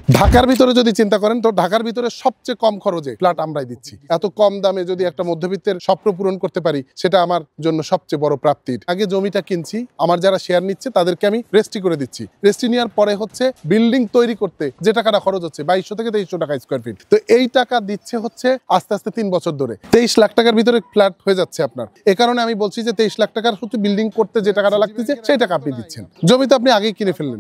ঢাকার ভিতরে যদি চিন্তা করেন তো ঢাকার ভিতরে সবচেয়ে কম খরচে ফ্ল্যাট আমরাই দিচ্ছি। এত কম দামে যদি একটা মধ্যবিত্তের স্বপ্ন পূরণ করতে পারি সেটা আমার জন্য সবচেয়ে বড় প্রাপ্তির। আগে জমিটা কিনছি, আমার যারা শেয়ার নিচ্ছে তাদেরকে আমি রেস্ট্রি করে দিচ্ছি। রেস্ট্রি নেওয়ার পরে হচ্ছে বিল্ডিং তৈরি করতে যে টাকাটা খরচ হচ্ছে 2200 থেকে 2300 টাকা স্কোয়ার ফিট, তো এই টাকা দিচ্ছে হচ্ছে আস্তে আস্তে 3 বছর ধরে 23 লাখ টাকার ভিতরে ফ্ল্যাট হয়ে যাচ্ছে আপনার। এ কারণে আমি বলছি যে 23 লাখ টাকার শুধু বিল্ডিং করতে যে টাকাটা লাগতেছে সেই টাকা আপনি দিচ্ছেন, জমি তো আপনি আগেই কিনে ফেললেন,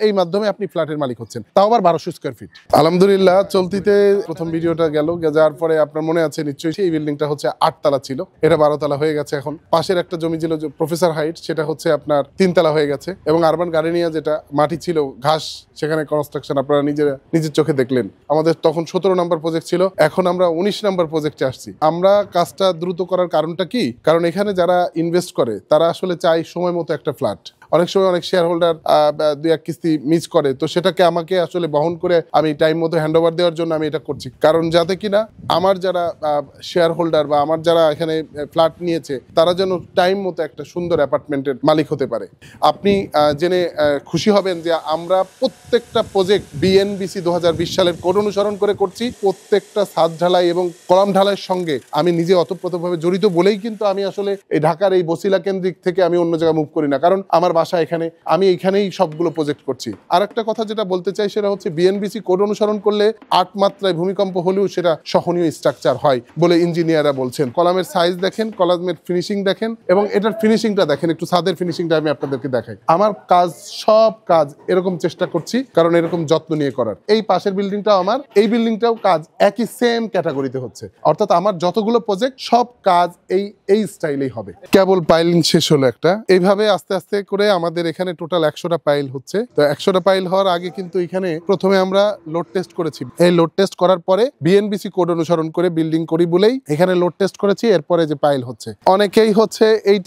এই মাধ্যমে আপনি ফ্ল্যাটের মালিক হচ্ছেন, তাও আবার 1200 স্কোয়ার ফিট। আলহামদুলিল্লাহ চলতিতে প্রথম ভিডিওটা গেল, যাওয়ার পরে আপনার মনে আছে নিশ্চয়ই এই বিল্ডিংটা হচ্ছে 8 তলা ছিল, এটা 12 তলা হয়ে গেছে। এখন পাশের একটা জমি ছিল প্রফেসর হাইট, সেটা হচ্ছে আপনার 3 তলা হয়ে গেছে। এবং আরবান গার্ডেনিয়া যেটা মাটি ছিল ঘাস, সেখানে কনস্ট্রাকশন আপনারা নিজের চোখে দেখলেন। আমাদের তখন 17 নম্বর প্রজেক্ট ছিল, এখন আমরা 19 নম্বর প্রজেক্টে আসছি। আমরা কাজটা দ্রুত করার কারণটা কি? কারণ এখানে যারা ইনভেস্ট করে তারা আসলে চায় সময় মতো একটা ফ্ল্যাট। অনেক সময় অনেক শেয়ার হোল্ডার 2-1 কিস্তি মিস করে, তো সেটাকে আমাকে আসলে বহন করে আমি টাইম মতো হ্যান্ড ওভার দেওয়ার জন্য আমি এটা করছি। কারণ যাতে কিনা আমার যারা শেয়ার হোল্ডার বা আমার যারা এখানে ফ্ল্যাট নিয়েছে তারা যেন টাইম মতো একটা সুন্দর অ্যাপার্টমেন্টের মালিক হতে পারে। আপনি জেনে খুশি হবেন যে আমরা প্রত্যেকটা প্রজেক্ট বিএনবিসি 2020 সালের কোড অনুসরণ করে করছি। প্রত্যেকটা ছাদ ঢালাই এবং কলাম ঢালাইয়ের সঙ্গে আমি নিজে অতপ্রতভাবে জড়িত বলেই কিন্তু আমি আসলে এই ঢাকার এই বসিলা কেন্দ্রিক থেকে আমি অন্য জায়গায় মুভ করি না, কারণ আমার বাসা এখানে, আমি এখানেই সবগুলো প্রজেক্ট করছি। আর একটা কথা যেটা বলতে চাই সেটা হচ্ছে বিএনবিসি কোড অনুসরণ করলে 8 মাত্রায় ভূমিকম্প হলেও সেটা সহনীয় স্ট্রাকচার হয় বলে ইঞ্জিনিয়াররা বলছেন। কলামের সাইজ দেখেন, কলামের ফিনিশিং দেখেন এবং এটার ফিনিশিংটা দেখেন, একটু ছাদের ফিনিশিংটা আমি আপনাদেরকে দেখাই। আমার কাজ সব কাজ এরকম চেষ্টা করছি, কারণ এরকম যত্ন নিয়ে করার। এই পাশের বিল্ডিংটাও আমার, এই বিল্ডিংটাও কাজ একই সেম ক্যাটাগরিতে হচ্ছে, অর্থাৎ আমার যতগুলো প্রজেক্ট সব কাজ এই স্টাইলেই হবে। কেবল পাইলিং শেষ হলো একটা, এইভাবে আস্তে আস্তে করে আমাদের এখানে টোটাল 100টা পাইল হচ্ছে। তো 100টা পাইল হওয়ার আগে কিন্তু এখানে প্রথমে আমরা লোড টেস্ট করেছি। এই লোড টেস্ট করার পরে বিএনবিসি কোড অনুসরণ করে বিল্ডিং করি বলেই এখানে লোড টেস্ট করেছি, এরপরে যে পাইল হচ্ছে। অনেকেই হচ্ছে এই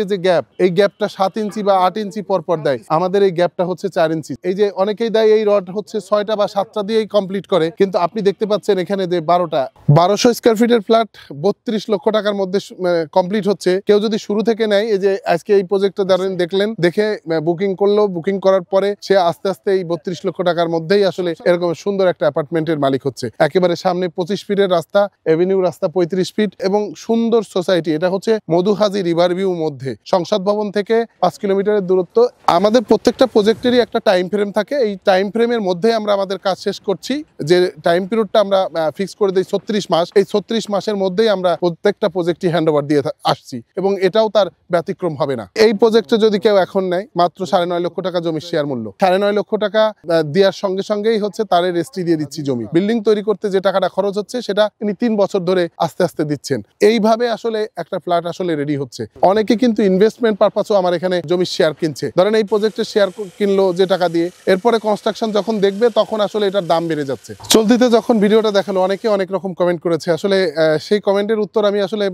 যে গ্যাপ, এই গ্যাপটা 7 ইঞ্চি বা 8 ইঞ্চি পর দেয়, আমাদের এই গ্যাপটা হচ্ছে 4 ইঞ্চি। এই যে অনেকেই দেয় এই রড হচ্ছে 6টা বা 7টা দিয়েই কমপ্লিট করে, কিন্তু আপনি দেখতে পাচ্ছেন এখানে যে 1200 স্কোয়ার ফিটের ফ্ল্যাট 32 লক্ষ টাকার মধ্যে কমপ্লিট হচ্ছে। কেউ যদি শুরু থেকে নেয়, এই যে আজকে এই প্রজেক্টটা দেখলেন, দেখে বুকিং করলো, বুকিং করার পরে সে আস্তে আস্তে এই 32 লক্ষ টাকার মধ্যেই আসলে এরকম সুন্দর একটা অ্যাপার্টমেন্টের মালিক হচ্ছে। একেবারে সামনে 25 ফিটের রাস্তা, এভিনিউ রাস্তা 35 ফিট এবং সুন্দর সোসাইটি। এটা হচ্ছে মধুহাজি রিভার ভিউ মধ্যে, সংসদ ভবন থেকে 5 কিলোমিটারের দূরত্ব। আমাদের প্রত্যেকটা প্রজেক্টেরই একটা টাইম ফ্রেম থাকে, এই টাইম ফ্রেমের মধ্যে আমরা আমাদের কাজ শেষ করছি। যে টাইম পিরিয়ডটা আমরা ফিক্স করে দিই 36 মাস, এই 36 মাসের মধ্যেই আমরা প্রত্যেকটা প্রজেক্টই হ্যান্ড ওভার দিয়ে আসছি এবং এটাও তার ব্যতিক্রম হবে না। এই প্রজেক্টে যদি কেউ এখন নেয়, মাত্র 9.5 লক্ষ টাকা জমির শেয়ার মূল্য, 9.5 লক্ষ টাকা দেওয়ার সঙ্গেই হচ্ছে তার রেস্ট্রি দিয়ে দিচ্ছি জমি। বিল্ডিং তৈরি করতে যে টাকাটা খরচ হচ্ছে সেটা তিনি 3 বছর ধরে আস্তে আস্তে দিচ্ছেন। এইভাবে আসলে একটা ফ্ল্যাট আসলে রেডি হচ্ছে। অনেকে কিন্তু ইনভেস্টমেন্ট পারপাসও আমার এখানে জমির শেয়ার কিনছে। ধরেন এই প্রজেক্টের শেয়ার কিনলো যে টাকা দিয়ে, এরপরে কনস্ট্রাকশন যখন দেখবে তখন আসলে এটার দাম বেড়ে যাচ্ছে। চলতিতে যখন ভিডিওটা দেখালো অনেকে অনেক রকম কমেন্ট করেছে, আসলে সেই কমেন্টের উত্তর আমি আসলে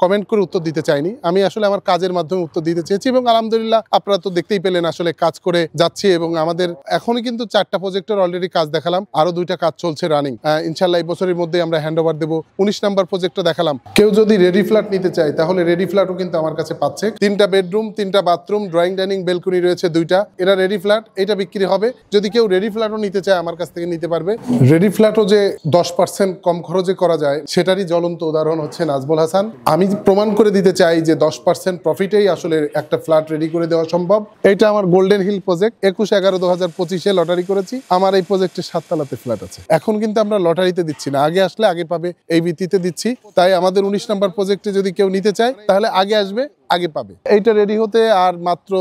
কমেন্ট করে উত্তর দিতে চাইনি, আমি আসলে আমার কাজের মাধ্যমে উত্তর দিতে চেয়েছি। এবং আলহামদুলিল্লাহ আপনারা তো দেখতেই পেলেন আসলে কাজ করে যাচ্ছি এবং আমাদের এখনই কিন্তু 4টা প্রজেক্টের অলরেডি কাজ দেখালাম, আরো 2টা কাজ চলছে রানিং। ইনশাল্লাহ এই বছরের মধ্যে আমরা হ্যান্ড ওভার দেবো। 19 নাম্বার প্রজেক্টটা দেখালাম। কেউ যদি রেডি ফ্ল্যাট নিতে চায় তাহলে রেডি ফ্ল্যাটও কিন্তু আমার কাছে পাচ্ছে। 3টা বেডরুম, 3টা বাথরুম, ড্রয়িং ডাইনিং, বেলকনি রয়েছে 2টা, এটা রেডি ফ্ল্যাট, এটা বিক্রি হবে। যদি কেউ রেডি ফ্ল্যাটও নিতে চায় আমার কাছ থেকে নিতে পারবে। রেডি ফ্ল্যাটও যে 10% কম খরচে করা যায় সেটারই জ্বলন্ত উদাহরণ হচ্ছে নাজমুল হাসান। আমি প্রমাণ করে দিতে চাই যে 10% প্রফিটেই আসলে একটা ফ্ল্যাট রেডি করে দেওয়া সম্ভব। এটা আমার গোল্ডেন হিল প্রজেক্ট, 21/11/2025-এ লটারি করেছি। আমার এই প্রজেক্টের 7 তলাতে ফ্ল্যাট আছে। এখন কিন্তু আমরা লটারিতে দিচ্ছি না, আগে আসলে আগে পাবে এই ভিত্তিতে দিচ্ছি। তাই আমাদের 19 নম্বর প্রজেক্টে যদি কেউ নিতে চায় তাহলে আগে আসবে, আগে পাবে। এইটা রেডি হতে আর মাত্র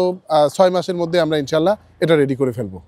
6 মাসের মধ্যে আমরা ইনশাল্লাহ এটা রেডি করে ফেলবো।